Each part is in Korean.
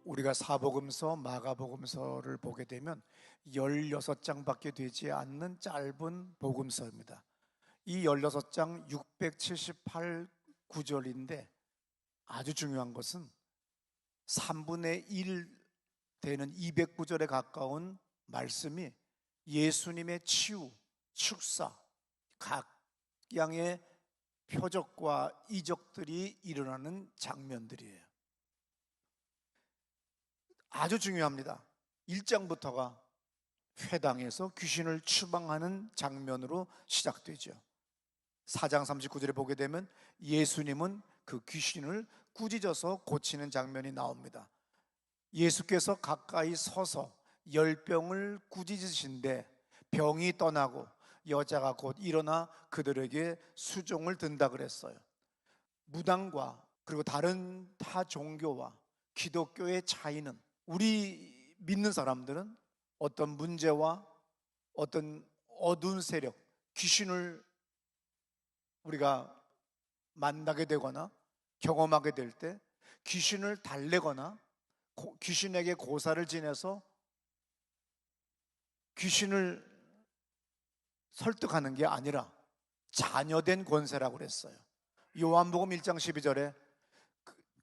우리가 사복음서, 마가복음서를 보게 되면 16장밖에 되지 않는 짧은 복음서입니다. 이 16장 678구절인데 아주 중요한 것은 3분의 1 되는 200구절에 가까운 말씀이 예수님의 치유, 축사, 각 양의 표적과 이적들이 일어나는 장면들이에요. 아주 중요합니다. 1장부터가 회당에서 귀신을 추방하는 장면으로 시작되죠. 4장 39절에 보게 되면 예수님은 그 귀신을 꾸짖어서 고치는 장면이 나옵니다. 예수께서 가까이 서서 열병을 꾸짖으신데 병이 떠나고 여자가 곧 일어나 그들에게 수종을 든다 그랬어요. 무당과 그리고 다른 타 종교와 기독교의 차이는, 우리 믿는 사람들은 어떤 문제와 어떤 어두운 세력, 귀신을 우리가 만나게 되거나 경험하게 될 때 귀신을 달래거나 귀신에게 고사를 지내서 귀신을 설득하는 게 아니라 자녀된 권세라고 그랬어요. 요한복음 1장 12절에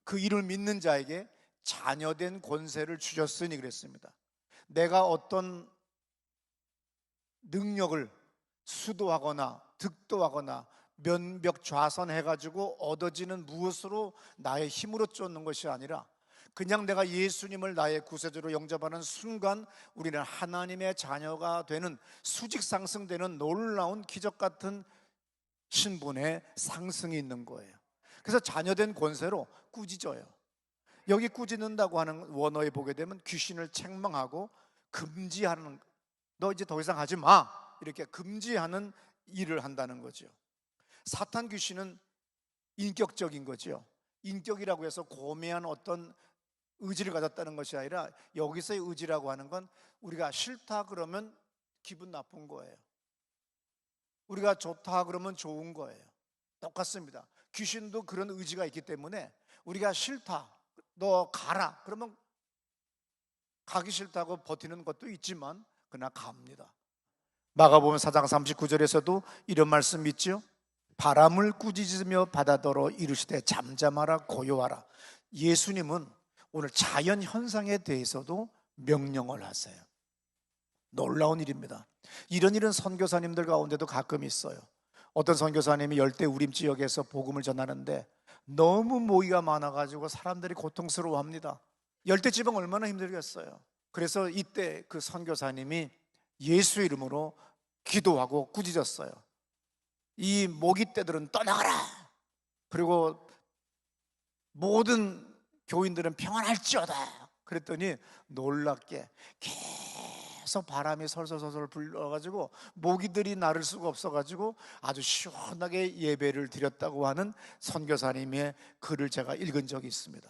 그 이를 믿는 자에게 자녀된 권세를 주셨으니 그랬습니다. 내가 어떤 능력을 수도하거나 득도하거나 면벽 좌선해가지고 얻어지는 무엇으로 나의 힘으로 쫓는 것이 아니라 그냥 내가 예수님을 나의 구세주로 영접하는 순간 우리는 하나님의 자녀가 되는, 수직 상승되는 놀라운 기적 같은 신분의 상승이 있는 거예요. 그래서 자녀된 권세로 꾸짖어요. 여기 꾸짖는다고 하는 원어에 보게 되면 귀신을 책망하고 금지하는, 너 이제 더 이상 하지 마, 이렇게 금지하는 일을 한다는 거죠. 사탄 귀신은 인격적인 거죠. 인격이라고 해서 고매한 어떤 의지를 가졌다는 것이 아니라 여기서의 의지라고 하는 건 우리가 싫다 그러면 기분 나쁜 거예요. 우리가 좋다 그러면 좋은 거예요. 똑같습니다. 귀신도 그런 의지가 있기 때문에 우리가 싫다, 너 가라 그러면 가기 싫다고 버티는 것도 있지만 그러나 갑니다. 마가복음 4장 39절에서도 이런 말씀 있죠. 바람을 꾸짖으며 바다더러 이르시되 잠잠하라 고요하라. 예수님은 오늘 자연 현상에 대해서도 명령을 하세요. 놀라운 일입니다. 이런 일은 선교사님들 가운데도 가끔 있어요. 어떤 선교사님이 열대우림 지역에서 복음을 전하는데 너무 모이가 많아가지고 사람들이 고통스러워합니다. 열대지방 얼마나 힘들겠어요. 그래서 이때 그 선교사님이 예수 이름으로 기도하고 꾸짖었어요. 이 모기떼들은 떠나가라. 그리고 모든 교인들은 평안할지어다. 그랬더니 놀랍게 계속 바람이 설설설설 불어가지고 모기들이 나를 수가 없어가지고 아주 시원하게 예배를 드렸다고 하는 선교사님의 글을 제가 읽은 적이 있습니다.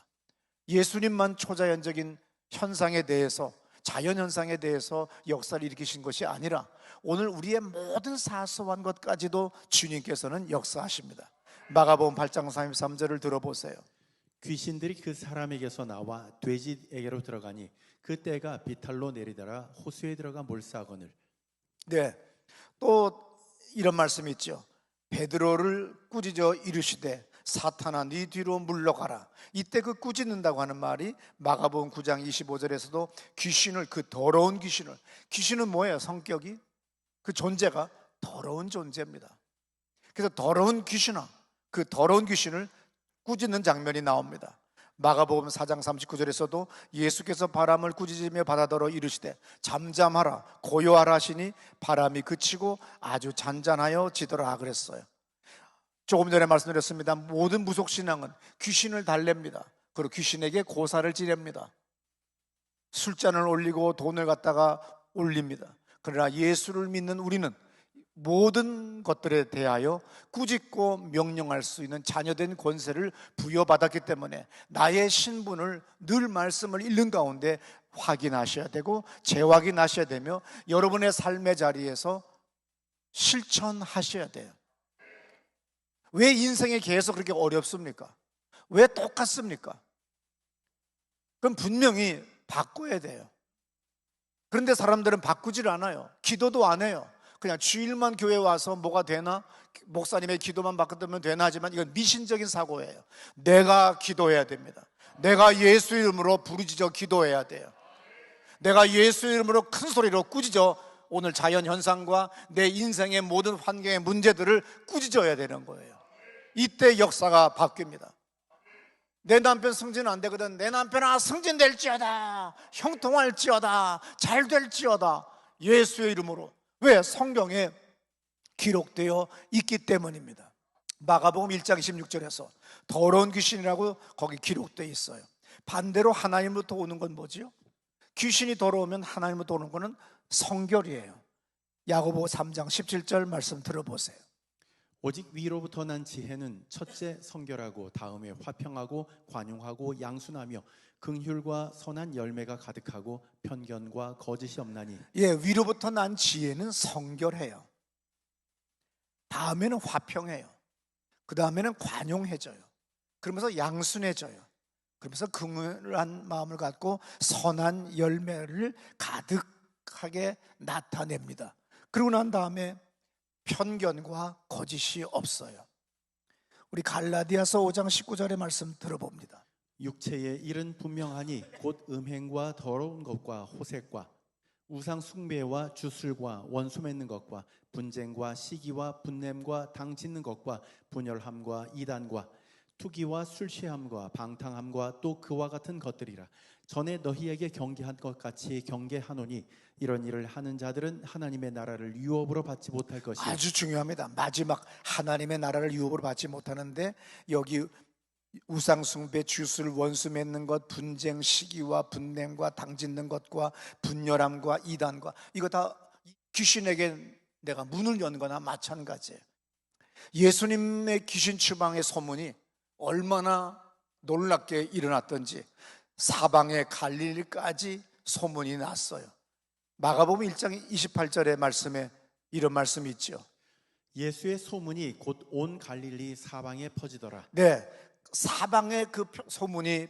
예수님만 초자연적인 현상에 대해서, 자연현상에 대해서 역사를 일으키신 것이 아니라 오늘 우리의 모든 사소한 것까지도 주님께서는 역사하십니다. 마가복음 8장 33절을 들어보세요. 귀신들이 그 사람에게서 나와 돼지에게로 들어가니 그때가 비탈로 내리더라. 호수에 들어가 몰사하거늘. 네, 또 이런 말씀이 있죠. 베드로를 꾸짖어 이르시되 사탄아 네 뒤로 물러가라. 이때 그 꾸짖는다고 하는 말이 마가복음 9장 25절에서도 귀신을, 그 더러운 귀신을, 귀신은 뭐예요? 성격이, 그 존재가 더러운 존재입니다. 그래서 더러운 귀신아, 그 더러운 귀신을 꾸짖는 장면이 나옵니다. 마가복음 4장 39절에서도 예수께서 바람을 꾸짖으며 바다더러 이르시되 잠잠하라 고요하라 하시니 바람이 그치고 아주 잔잔하여 지더라 그랬어요. 조금 전에 말씀드렸습니다. 모든 무속신앙은 귀신을 달랩니다. 그리고 귀신에게 고사를 지냅니다. 술잔을 올리고 돈을 갖다가 올립니다. 그러나 예수를 믿는 우리는 모든 것들에 대하여 꾸짖고 명령할 수 있는 자녀된 권세를 부여받았기 때문에 나의 신분을 늘 말씀을 읽는 가운데 확인하셔야 되고 재확인하셔야 되며 여러분의 삶의 자리에서 실천하셔야 돼요. 왜 인생이 계속 그렇게 어렵습니까? 왜 똑같습니까? 그럼 분명히 바꿔야 돼요. 그런데 사람들은 바꾸질 않아요. 기도도 안 해요. 그냥 주일만 교회 와서 뭐가 되나? 목사님의 기도만 바꾸면 되나? 하지만 이건 미신적인 사고예요. 내가 기도해야 됩니다. 내가 예수 이름으로 부르짖어 기도해야 돼요. 내가 예수 이름으로 큰 소리로 꾸짖어 오늘 자연 현상과 내 인생의 모든 환경의 문제들을 꾸짖어야 되는 거예요. 이때 역사가 바뀝니다. 내 남편 승진 안 되거든. 내 남편아 승진 될지어다, 형통할지어다, 잘 될지어다. 예수의 이름으로. 왜? 성경에 기록되어 있기 때문입니다. 마가복음 1장 16절에서 더러운 귀신이라고 거기 기록되어 있어요. 반대로 하나님부터 오는 건 뭐지요? 귀신이 더러우면 하나님부터 오는 거는 성결이에요. 야고보 3장 17절 말씀 들어보세요. 오직 위로부터 난 지혜는 첫째 성결하고 다음에 화평하고 관용하고 양순하며 긍휼과 선한 열매가 가득하고 편견과 거짓이 없나니. 위로부터 난 지혜는 성결해요. 다음에는 화평해요. 그 다음에는 관용해져요. 그러면서 양순해져요. 그러면서 긍휼한 마음을 갖고 선한 열매를 가득하게 나타냅니다. 그러고 난 다음에 편견과 거짓이 없어요. 우리 갈라디아서 5장 19절의 말씀 들어봅니다. 육체의 일은 분명하니 곧 음행과 더러운 것과 호색과 우상 숭배와 주술과 원수 맺는 것과 분쟁과 시기와 분냄과 당 짓는 것과 분열함과 이단과 투기와 술 취함과 방탕함과 또 그와 같은 것들이라. 전에 너희에게 경계한 것 같이 경계하노니 이런 일을 하는 자들은 하나님의 나라를 유업으로 받지 못할 것이요. 아주 중요합니다. 마지막 하나님의 나라를 유업으로 받지 못하는데 여기 우상숭배, 주술, 원수 맺는 것, 분쟁, 시기와 분냄과 당짓는 것과 분열함과 이단과 이거 다 귀신에게 내가 문을 연 거나 마찬가지예요. 예수님의 귀신 추방의 소문이 얼마나 놀랍게 일어났던지 사방의 갈릴리까지 소문이 났어요. 마가복음 1장 28절의 말씀에 이런 말씀이 있죠. 예수의 소문이 곧 온 갈릴리 사방에 퍼지더라. 네, 사방에 그 소문이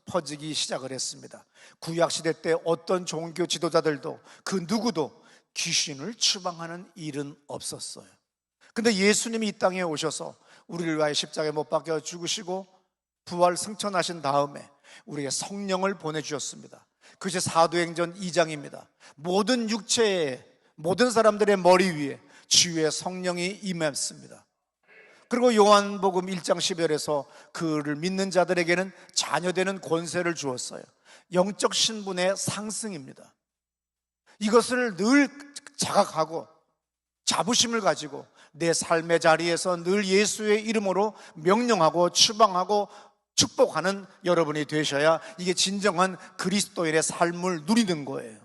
퍼지기 시작을 했습니다. 구약시대 때 어떤 종교 지도자들도 그 누구도 귀신을 추방하는 일은 없었어요. 근데 예수님이 이 땅에 오셔서 우리를 위하여 십자가에 못 박혀 죽으시고 부활 승천하신 다음에 우리에게 성령을 보내주셨습니다. 그것이 사도행전 2장입니다. 모든 육체의 모든 사람들의 머리 위에 주의 성령이 임했습니다. 그리고 요한복음 1장 10절에서 그를 믿는 자들에게는 자녀되는 권세를 주었어요. 영적 신분의 상승입니다. 이것을 늘 자각하고 자부심을 가지고 내 삶의 자리에서 늘 예수의 이름으로 명령하고 추방하고 축복하는 여러분이 되셔야 이게 진정한 그리스도인의 삶을 누리는 거예요.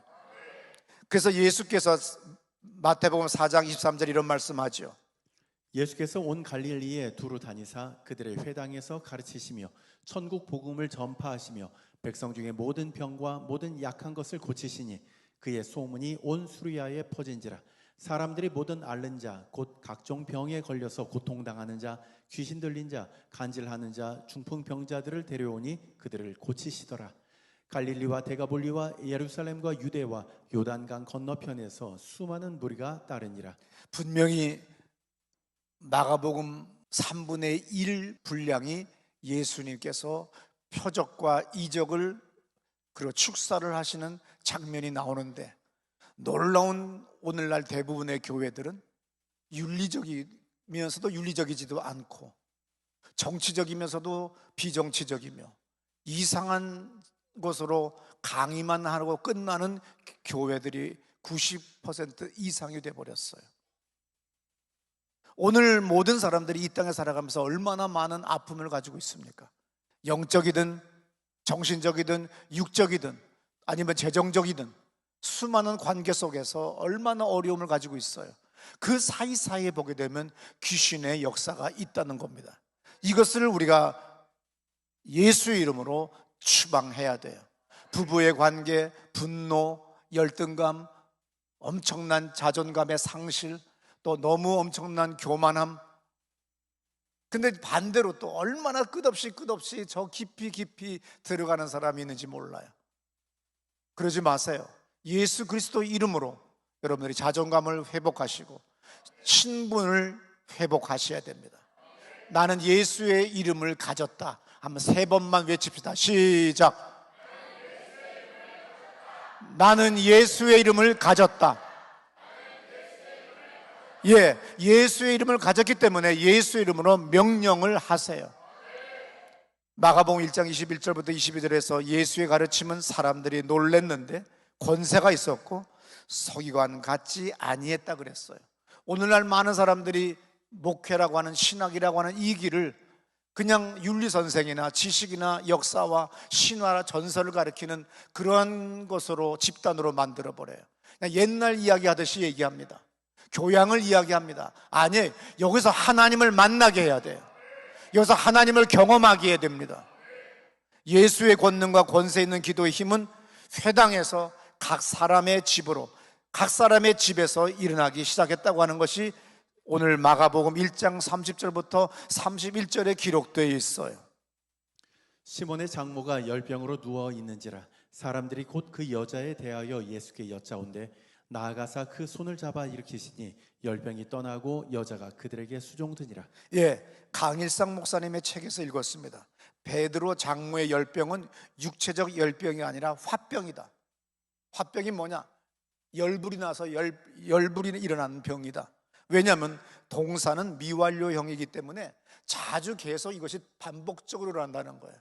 그래서 예수께서 마태복음 4장 23절 이런 말씀하죠. 예수께서 온 갈릴리에 두루 다니사 그들의 회당에서 가르치시며 천국 복음을 전파하시며 백성 중에 모든 병과 모든 약한 것을 고치시니 그의 소문이 온 수리아에 퍼진지라. 사람들이 모든 앓는 자 곧 각종 병에 걸려서 고통당하는 자 귀신 들린 자 간질하는 자 중풍병자들을 데려오니 그들을 고치시더라. 갈릴리와 데가볼리와 예루살렘과 유대와 요단강 건너편에서 수많은 무리가 따르니라. 분명히 마가복음 3분의 1 분량이 예수님께서 표적과 이적을 그리고 축사를 하시는 장면이 나오는데, 놀라운 오늘날 대부분의 교회들은 윤리적이면서도 윤리적이지도 않고 정치적이면서도 비정치적이며 이상한 것으로 강의만 하고 끝나는 교회들이 90% 이상이 돼버렸어요. 오늘 모든 사람들이 이 땅에 살아가면서 얼마나 많은 아픔을 가지고 있습니까? 영적이든 정신적이든 육적이든 아니면 재정적이든 수많은 관계 속에서 얼마나 어려움을 가지고 있어요. 그 사이사이에 보게 되면 귀신의 역사가 있다는 겁니다. 이것을 우리가 예수의 이름으로 추방해야 돼요. 부부의 관계, 분노, 열등감, 엄청난 자존감의 상실, 또 너무 엄청난 교만함, 근데 반대로 또 얼마나 끝없이 저 깊이 들어가는 사람이 있는지 몰라요. 그러지 마세요. 예수 그리스도 이름으로 여러분들이 자존감을 회복하시고 신분을 회복하셔야 됩니다. 나는 예수의 이름을 가졌다. 한번 3번만 외칩시다. 시작. 나는 예수의 이름을 가졌다. 예, 예수의 이름을 가졌기 때문에 예수의 이름으로 명령을 하세요. 마가복음 1장 21절부터 22절에서 예수의 가르침은 사람들이 놀랬는데 권세가 있었고 서기관 같지 아니했다 그랬어요. 오늘날 많은 사람들이 목회라고 하는 신학이라고 하는 이 길을 그냥 윤리선생이나 지식이나 역사와 신화나 전설을 가리키는 그러한 것으로 집단으로 만들어버려요. 그냥 옛날 이야기 하듯이 얘기합니다. 교양을 이야기합니다. 아니, 여기서 하나님을 만나게 해야 돼요. 여기서 하나님을 경험하게 해야 됩니다. 예수의 권능과 권세 있는 기도의 힘은 회당에서 각 사람의 집으로, 각 사람의 집에서 일어나기 시작했다고 하는 것이 오늘 마가복음 1장 30절부터 31절에 기록되어 있어요. 시몬의 장모가 열병으로 누워 있는지라 사람들이 곧 그 여자에 대하여 예수께 여짜온대 나아가사 그 손을 잡아 일으키시니 열병이 떠나고 여자가 그들에게 수종드니라. 예, 강일상 목사님의 책에서 읽었습니다. 베드로 장모의 열병은 육체적 열병이 아니라 화병이다. 화병이 뭐냐? 열불이 나서 열불이 일어나는 병이다. 왜냐하면 동사는 미완료형이기 때문에 자주 계속 이것이 반복적으로 일어난다는 거예요.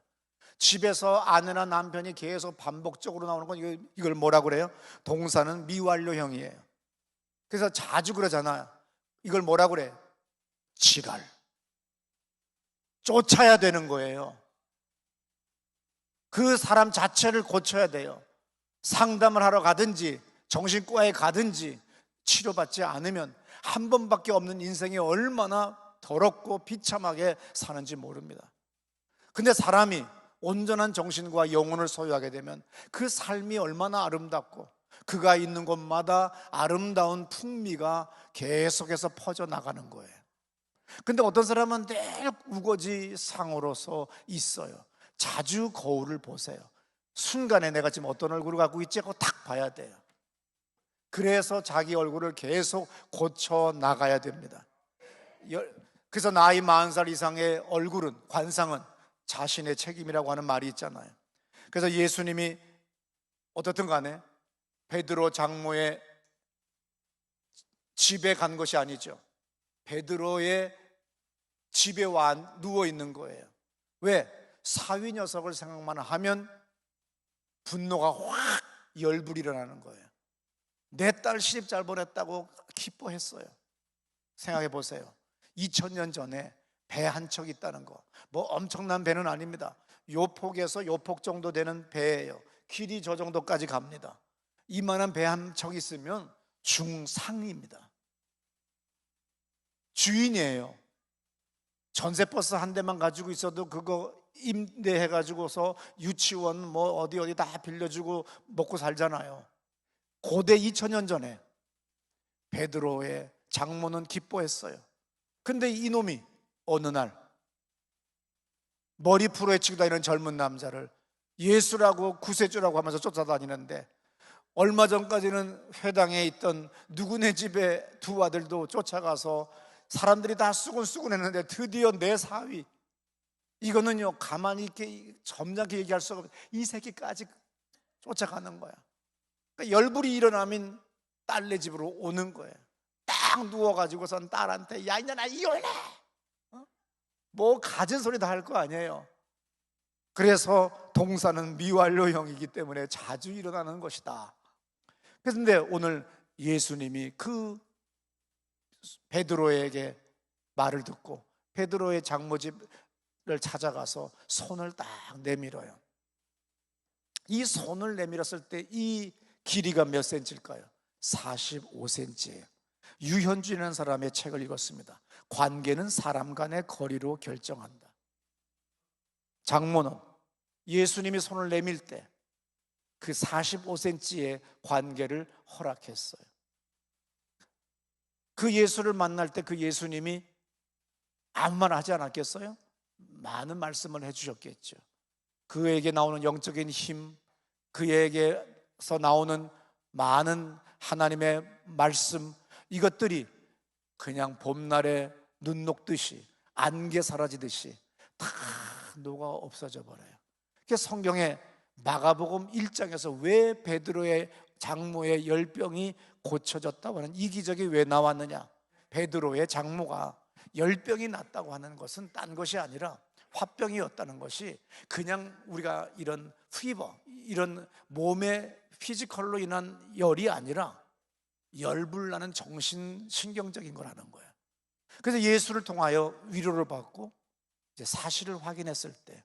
집에서 아내나 남편이 계속 반복적으로 나오는 건 이걸 뭐라고 그래요? 동사는 미완료형이에요. 그래서 자주 그러잖아요. 이걸 뭐라고 그래? 지랄. 쫓아야 되는 거예요. 그 사람 자체를 고쳐야 돼요. 상담을 하러 가든지 정신과에 가든지 치료받지 않으면 한 번밖에 없는 인생이 얼마나 더럽고 비참하게 사는지 모릅니다. 근데 사람이 온전한 정신과 영혼을 소유하게 되면 그 삶이 얼마나 아름답고 그가 있는 곳마다 아름다운 풍미가 계속해서 퍼져나가는 거예요. 근데 어떤 사람은 늘 우거지 상으로서 있어요. 자주 거울을 보세요. 순간에 내가 지금 어떤 얼굴을 갖고 있지 하고 딱 봐야 돼요. 그래서 자기 얼굴을 계속 고쳐 나가야 됩니다. 그래서 나이 40살 이상의 얼굴은, 관상은 자신의 책임이라고 하는 말이 있잖아요. 그래서 예수님이 어떻든 간에 베드로 장모의 집에 간 것이 아니죠. 베드로의 집에 와 누워 있는 거예요. 왜? 사위 녀석을 생각만 하면 분노가 확 열불이 일어나는 거예요. 내 딸 시집 잘 보냈다고 기뻐했어요. 생각해 보세요. 2000년 전에 배 한 척 있다는 거, 뭐 엄청난 배는 아닙니다. 요 폭에서 요 폭 정도 되는 배예요. 길이 저 정도까지 갑니다. 이만한 배 한 척 있으면 중상입니다. 주인이에요. 전세버스 한 대만 가지고 있어도 그거 임대해가지고서 유치원 뭐 어디 다 빌려주고 먹고 살잖아요. 고대 2000년 전에 베드로의 장모는 기뻐했어요. 근데 이놈이 어느 날 머리 풀어헤치고 다니는 젊은 남자를 예수라고 구세주라고 하면서 쫓아다니는데, 얼마 전까지는 회당에 있던 누구네 집에 두 아들도 쫓아가서 사람들이 다 수군수군했는데 드디어 내 사위, 이거는요 가만히 이렇게 점잖게 얘기할 수가 없어요. 이 새끼까지 쫓아가는 거야. 그러니까 열불이 일어나면 딸네 집으로 오는 거예요. 딱 누워가지고선 딸한테 야 이년아 이혼해, 뭐 가진 소리 다 할 거 아니에요. 그래서 동사는 미완료형이기 때문에 자주 일어나는 것이다. 그런데 오늘 예수님이 그 베드로에게 말을 듣고 베드로의 장모집을 찾아가서 손을 딱 내밀어요. 이 손을 내밀었을 때 이 길이가 몇 센치일까요? 45cm예요. 유현준이라는 사람의 책을 읽었습니다. 관계는 사람 간의 거리로 결정한다. 장모는 예수님이 손을 내밀 때 그 45cm의 관계를 허락했어요. 그 예수를 만날 때 그 예수님이 아무 말 하지 않았겠어요? 많은 말씀을 해주셨겠죠. 그에게 나오는 영적인 힘, 그에게서 나오는 많은 하나님의 말씀, 이것들이 그냥 봄날에 눈 녹듯이, 안개 사라지듯이 다 녹아 없어져 버려요. 그래서 성경에 마가복음 1장에서 왜 베드로의 장모의 열병이 고쳐졌다고 하는 이 기적이 왜 나왔느냐? 베드로의 장모가 열병이 났다고 하는 것은 딴 것이 아니라 화병이었다는 것이, 그냥 우리가 이런 피버, 이런 몸의 피지컬로 인한 열이 아니라 열불나는 정신신경적인 거라는 거예요. 그래서 예수를 통하여 위로를 받고 이제 사실을 확인했을 때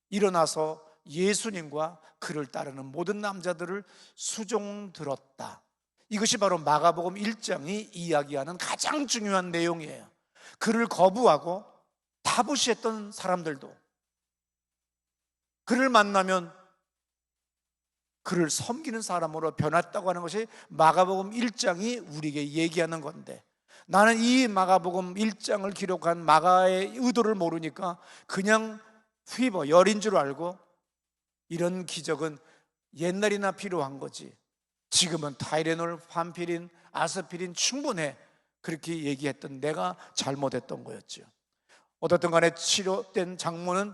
일어나서 예수님과 그를 따르는 모든 남자들을 수종 들었다. 이것이 바로 마가복음 1장이 이야기하는 가장 중요한 내용이에요. 그를 거부하고 다부시했던 사람들도 그를 만나면 그를 섬기는 사람으로 변했다고 하는 것이 마가복음 1장이 우리에게 얘기하는 건데, 나는 이 마가복음 1장을 기록한 마가의 의도를 모르니까 그냥 휘버, 열인 줄 알고 이런 기적은 옛날이나 필요한 거지, 지금은 타이레놀, 판피린, 아스피린 충분해, 그렇게 얘기했던 내가 잘못했던 거였죠. 어떻든 간에 치료된 장모는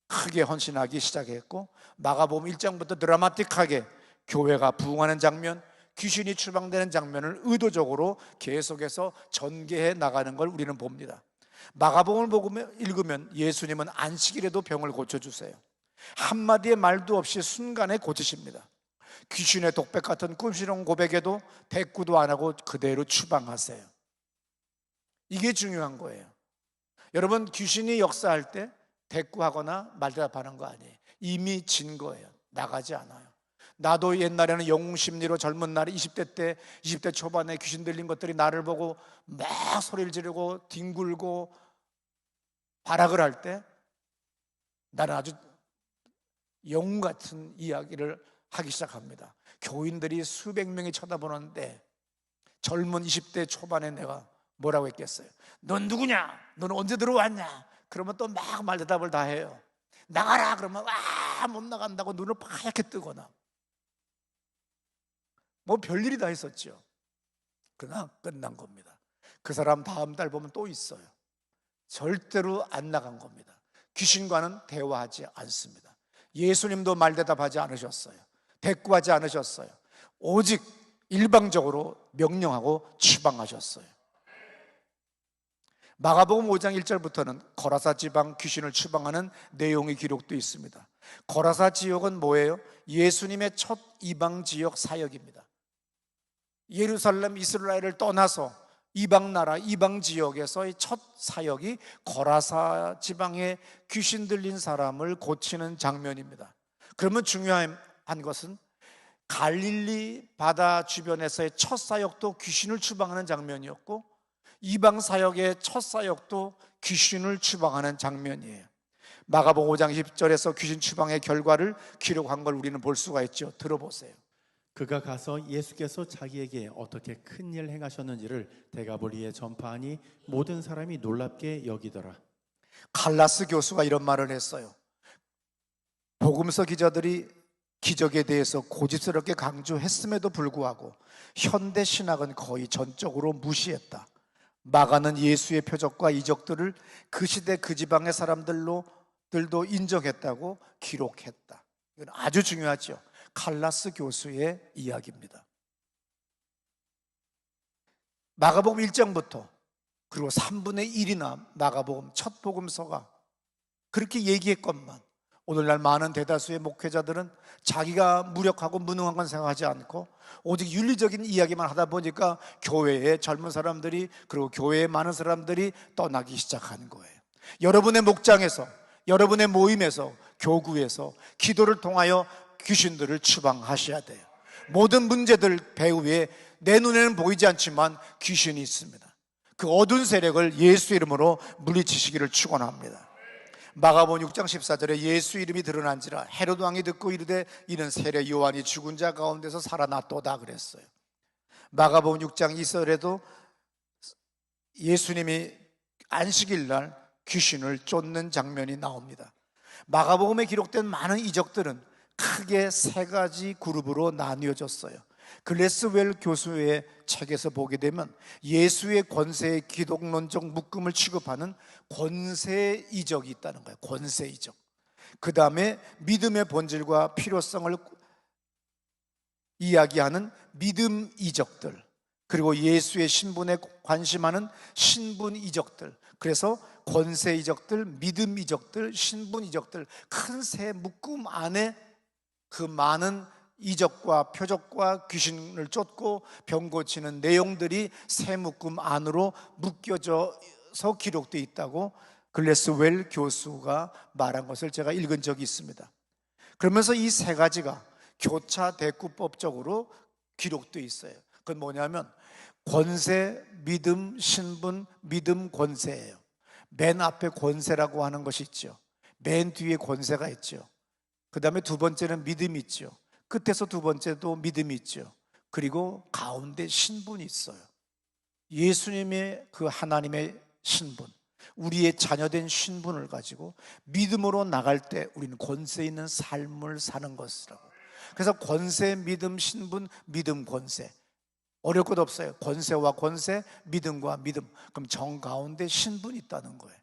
크게 헌신하기 시작했고, 마가복음 1장부터 드라마틱하게 교회가 부흥하는 장면, 귀신이 추방되는 장면을 의도적으로 계속해서 전개해 나가는 걸 우리는 봅니다. 마가복음을 읽으면 예수님은 안식일에도 병을 고쳐주세요. 한마디의 말도 없이 순간에 고치십니다. 귀신의 독백 같은 꿈시렁 고백에도 대꾸도 안 하고 그대로 추방하세요. 이게 중요한 거예요. 여러분, 귀신이 역사할 때 대꾸하거나 말대답하는 거 아니에요. 이미 진 거예요. 나가지 않아요. 나도 옛날에는 영웅심리로 젊은 날에 20대 초반에 귀신 들린 것들이 나를 보고 막 소리를 지르고 뒹굴고 발악을 할 때 나는 아주 영웅 같은 이야기를 하기 시작합니다. 교인들이 수백 명이 쳐다보는데 젊은 20대 초반에 내가 뭐라고 했겠어요? 넌 누구냐? 넌 언제 들어왔냐? 그러면 또 막 말대답을 다 해요. 나가라 그러면 못 나간다고 눈을 파랗게 뜨거나 뭐 별일이 다 있었죠. 그러나 끝난 겁니다. 그 사람 다음 달 보면 또 있어요. 절대로 안 나간 겁니다. 귀신과는 대화하지 않습니다. 예수님도 말대답하지 않으셨어요. 대꾸하지 않으셨어요. 오직 일방적으로 명령하고 추방하셨어요. 마가복음 5장 1절부터는 거라사 지방 귀신을 추방하는 내용이 기록되어 있습니다. 거라사 지역은 뭐예요? 예수님의 첫 이방 지역 사역입니다. 예루살렘, 이스라엘을 떠나서 이방 나라, 이방 지역에서의 첫 사역이 거라사 지방에 귀신 들린 사람을 고치는 장면입니다. 그러면 중요한 것은 갈릴리 바다 주변에서의 첫 사역도 귀신을 추방하는 장면이었고, 이방 사역의 첫 사역도 귀신을 추방하는 장면이에요. 마가복음 5장 10절에서 귀신 추방의 결과를 기록한 걸 우리는 볼 수가 있죠. 들어보세요. 그가 가서 예수께서 자기에게 어떻게 큰 일 행하셨는지를 데가볼리에 전파하니 모든 사람이 놀랍게 여기더라. 칼라스 교수가 이런 말을 했어요. 복음서 기자들이 기적에 대해서 고집스럽게 강조했음에도 불구하고 현대 신학은 거의 전적으로 무시했다. 마가는 예수의 표적과 이적들을 그 시대 그 지방의 사람들도 인정했다고 기록했다. 이건 아주 중요하죠. 칼라스 교수의 이야기입니다. 마가복음 1장부터 그리고 3분의 1이나 마가복음 첫 복음서가 그렇게 얘기했건만, 오늘날 많은 대다수의 목회자들은 자기가 무력하고 무능한 건 생각하지 않고 오직 윤리적인 이야기만 하다 보니까 교회의 젊은 사람들이, 그리고 교회의 많은 사람들이 떠나기 시작하는 거예요. 여러분의 목장에서, 여러분의 모임에서, 교구에서 기도를 통하여 귀신들을 추방하셔야 돼요. 모든 문제들 배후에 내 눈에는 보이지 않지만 귀신이 있습니다. 그 어두운 세력을 예수 이름으로 물리치시기를 축원합니다. 마가복음 6장 14절에 예수 이름이 드러난지라 헤롯 왕이 듣고 이르되 이는 세례 요한이 죽은 자 가운데서 살아났도다 그랬어요. 마가복음 6장 2절에도 예수님이 안식일 날 귀신을 쫓는 장면이 나옵니다. 마가복음에 기록된 많은 이적들은 크게 세 가지 그룹으로 나뉘어졌어요. 글래스웰 교수의 책에서 보게 되면 예수의 권세의 기독론적 묶음을 취급하는 권세 이적이 있다는 거예요. 권세 이적. 그 다음에 믿음의 본질과 필요성을 이야기하는 믿음 이적들, 그리고 예수의 신분에 관심하는 신분 이적들. 그래서 권세 이적들, 믿음 이적들, 신분 이적들, 큰 세 묶음 안에 그 많은 이적과 표적과 귀신을 쫓고 병 고치는 내용들이 세 묶음 안으로 묶여져서 기록되어 있다고 글래스웰 교수가 말한 것을 제가 읽은 적이 있습니다. 그러면서 이 세 가지가 교차 대구법적으로 기록되어 있어요. 그건 뭐냐면 권세, 믿음, 신분, 믿음, 권세예요. 맨 앞에 권세라고 하는 것이 있죠. 맨 뒤에 권세가 있죠. 그 다음에 두 번째는 믿음이 있죠. 끝에서 두 번째도 믿음이 있죠. 그리고 가운데 신분이 있어요. 예수님의 그 하나님의 신분, 우리의 자녀된 신분을 가지고 믿음으로 나갈 때 우리는 권세 있는 삶을 사는 것이라고. 그래서 권세, 믿음, 신분, 믿음, 권세. 어려울 것 없어요. 권세와 권세, 믿음과 믿음. 그럼 정 가운데 신분이 있다는 거예요.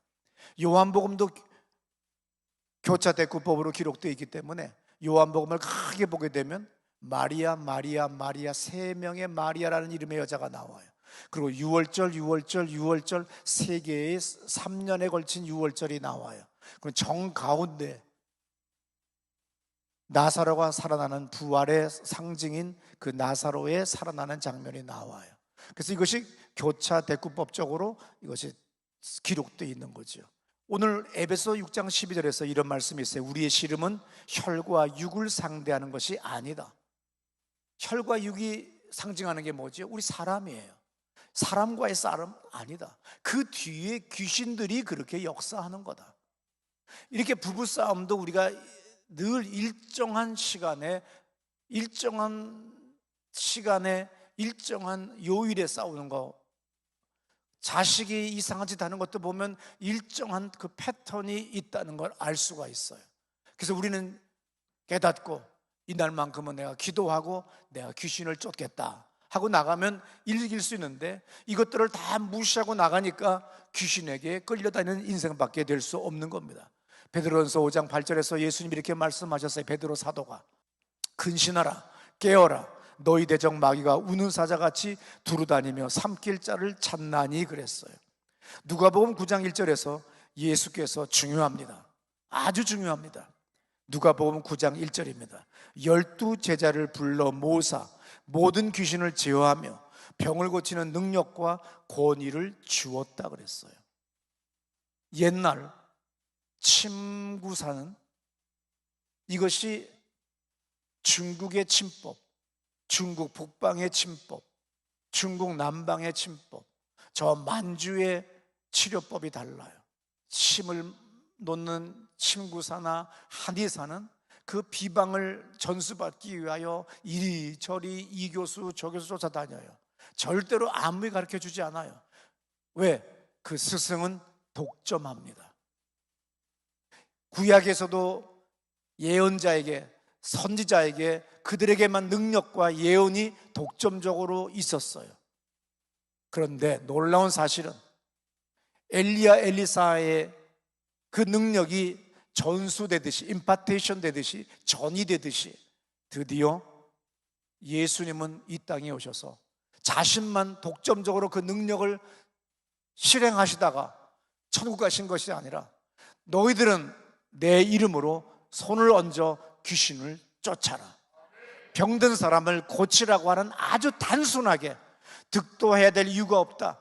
요한복음도 교차 대구법으로 기록되어 있기 때문에 요한복음을 크게 보게 되면 마리아, 마리아, 마리아, 세 명의 마리아라는 이름의 여자가 나와요. 그리고 유월절 세 개의 3년에 걸친 유월절이 나와요. 그럼 정 가운데 나사로가 살아나는 부활의 상징인 그 나사로의 살아나는 장면이 나와요. 그래서 이것이 교차 대구법적으로 이것이 기록되어 있는 거죠. 오늘 에베소 6장 12절에서 이런 말씀이 있어요. 우리의 씨름은 혈과 육을 상대하는 것이 아니다. 혈과 육이 상징하는 게 뭐죠? 우리 사람이에요. 사람과의 싸움 아니다. 그 뒤에 귀신들이 그렇게 역사하는 거다. 이렇게 부부싸움도 우리가 늘 일정한 시간에 일정한 요일에 싸우는 거, 자식이 이상한 짓 하는 것도 보면 일정한 그 패턴이 있다는 걸 알 수가 있어요. 그래서 우리는 깨닫고 이날만큼은 내가 기도하고 내가 귀신을 쫓겠다 하고 나가면 이길 수 있는데, 이것들을 다 무시하고 나가니까 귀신에게 끌려다니는 인생밖에 될 수 없는 겁니다. 베드로전서 5장 8절에서 예수님이 이렇게 말씀하셨어요. 베드로 사도가 근신하라, 깨어라, 너희 대적 마귀가 우는 사자같이 두루다니며 삼킬 자를 찾나니 그랬어요. 누가복음 9장 1절에서 예수께서 중요합니다. 아주 중요합니다. 누가복음 9장 1절입니다. 12 제자를 불러 모사 모든 귀신을 제어하며 병을 고치는 능력과 권위를 주었다 그랬어요. 옛날 침구사는 이것이 중국의 침법, 중국 북방의 침법, 중국 남방의 침법, 저 만주의 치료법이 달라요. 침을 놓는 침구사나 한의사는 그 비방을 전수받기 위하여 이리저리 이 교수 저 교수 쫓아다녀요. 절대로 아무리 가르쳐주지 않아요. 왜? 그 스승은 독점합니다. 구약에서도 예언자에게, 선지자에게 그들에게만 능력과 예언이 독점적으로 있었어요. 그런데 놀라운 사실은 엘리야 엘리사의 그 능력이 전수되듯이, 임파테이션 되듯이, 전이 되듯이 드디어 예수님은 이 땅에 오셔서 자신만 독점적으로 그 능력을 실행하시다가 천국 가신 것이 아니라 너희들은 내 이름으로 손을 얹어 귀신을 쫓아라, 병든 사람을 고치라고 하는 아주 단순하게, 득도해야 될 이유가 없다,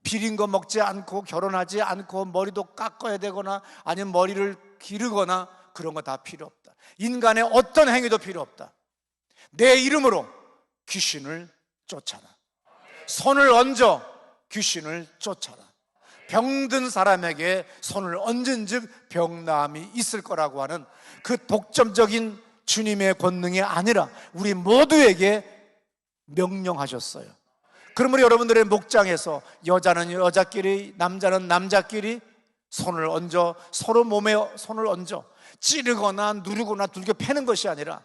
비린 거 먹지 않고 결혼하지 않고 머리도 깎아야 되거나 아니면 머리를 기르거나 그런 거 다 필요 없다. 인간의 어떤 행위도 필요 없다. 내 이름으로 귀신을 쫓아라, 손을 얹어 귀신을 쫓아라. 병든 사람에게 손을 얹은 즉 병나음이 있을 거라고 하는 그 독점적인 주님의 권능이 아니라 우리 모두에게 명령하셨어요. 그러므로 여러분들의 목장에서 여자는 여자끼리, 남자는 남자끼리 손을 얹어, 서로 몸에 손을 얹어 찌르거나 누르거나 둘겨 패는 것이 아니라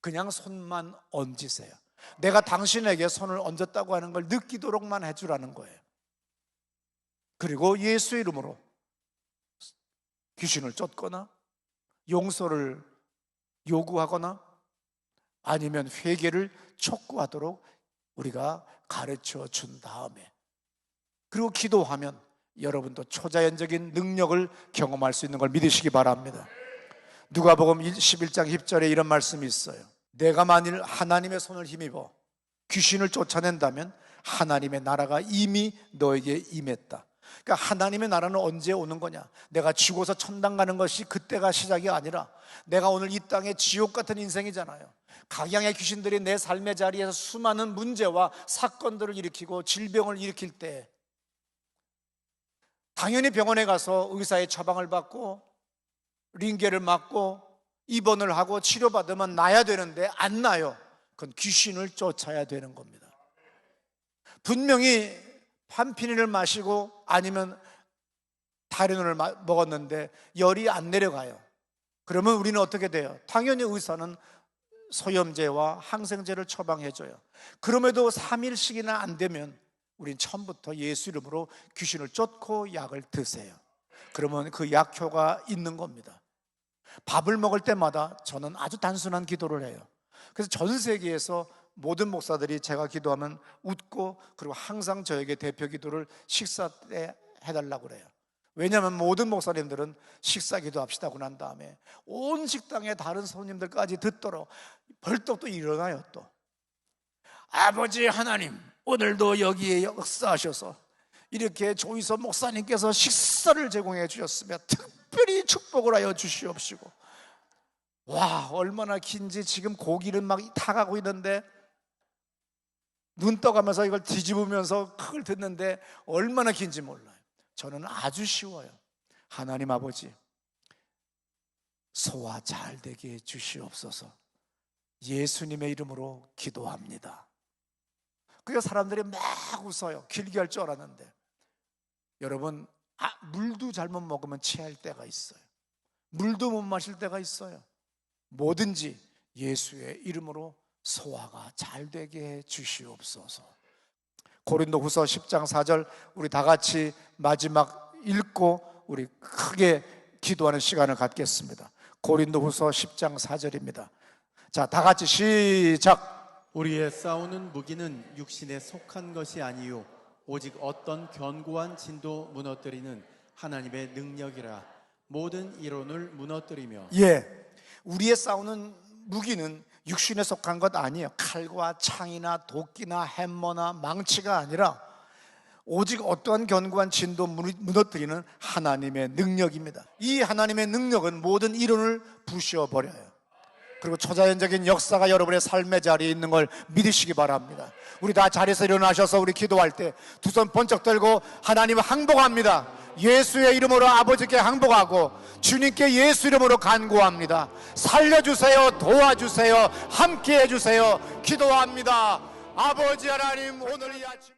그냥 손만 얹으세요. 내가 당신에게 손을 얹었다고 하는 걸 느끼도록만 해주라는 거예요. 그리고 예수 이름으로 귀신을 쫓거나 용서를 요구하거나 아니면 회개를 촉구하도록 우리가 가르쳐 준 다음에, 그리고 기도하면 여러분도 초자연적인 능력을 경험할 수 있는 걸 믿으시기 바랍니다. 누가복음 11장 10절에 이런 말씀이 있어요. 내가 만일 하나님의 손을 힘입어 귀신을 쫓아낸다면 하나님의 나라가 이미 너에게 임했다. 그러니까 하나님의 나라는 언제 오는 거냐? 내가 죽어서 천당 가는 것이 그때가 시작이 아니라 내가 오늘 이 땅에 지옥 같은 인생이잖아요. 각양의 귀신들이 내 삶의 자리에서 수많은 문제와 사건들을 일으키고 질병을 일으킬 때 당연히 병원에 가서 의사의 처방을 받고 링겔을 맞고 입원을 하고 치료받으면 나야 되는데 안 나요. 그건 귀신을 쫓아야 되는 겁니다. 분명히 판피닌을 마시고 아니면 타이레놀을 먹었는데 열이 안 내려가요. 그러면 우리는 어떻게 돼요? 당연히 의사는 소염제와 항생제를 처방해줘요. 그럼에도 3일씩이나 안 되면 우린 처음부터 예수 이름으로 귀신을 쫓고 약을 드세요. 그러면 그 약효가 있는 겁니다. 밥을 먹을 때마다 저는 아주 단순한 기도를 해요. 그래서 전 세계에서 모든 목사들이 제가 기도하면 웃고, 그리고 항상 저에게 대표 기도를 식사 때 해달라고 그래요. 왜냐하면 모든 목사님들은 식사 기도합시다고 난 다음에 온 식당에 다른 손님들까지 듣도록 벌떡 또 일어나요. 또 아버지 하나님, 오늘도 여기에 역사하셔서 이렇게 조이서 목사님께서 식사를 제공해 주셨으며 특별히 축복을 하여 주시옵시고, 와, 얼마나 긴지. 지금 고기는 막 타가고 있는데 눈 떠가면서 이걸 뒤집으면서 그걸 듣는데 얼마나 긴지 몰라요. 저는 아주 쉬워요. 하나님 아버지, 소화 잘 되게 해 주시옵소서. 예수님의 이름으로 기도합니다. 그래서 사람들이 막 웃어요. 길게 할 줄 알았는데. 여러분, 물도 잘못 먹으면 체할 때가 있어요. 물도 못 마실 때가 있어요. 뭐든지 예수의 이름으로 소화가 잘 되게 해 주시옵소서. 고린도후서 10장 4절 우리 다 같이 마지막 읽고 우리 크게 기도하는 시간을 갖겠습니다. 고린도후서 10장 4절입니다. 자, 다 같이 시작. 우리의 싸우는 무기는 육신에 속한 것이 아니요 오직 어떤 견고한 진도 무너뜨리는 하나님의 능력이라. 모든 이론을 무너뜨리며. 우리의 싸우는 무기는 육신에 속한 것 아니에요. 칼과 창이나 도끼나 햄머나 망치가 아니라 오직 어떠한 견고한 진도 무너뜨리는 하나님의 능력입니다. 이 하나님의 능력은 모든 이론을 부셔버려요. 그리고 초자연적인 역사가 여러분의 삶의 자리에 있는 걸 믿으시기 바랍니다. 우리 다 자리에서 일어나셔서 우리 기도할 때 두 손 번쩍 들고 하나님을 항복합니다. 예수의 이름으로 아버지께 항복하고 주님께 예수 이름으로 간구합니다. 살려주세요. 도와주세요. 함께 해주세요. 기도합니다. 아버지 하나님, 오늘 이 아침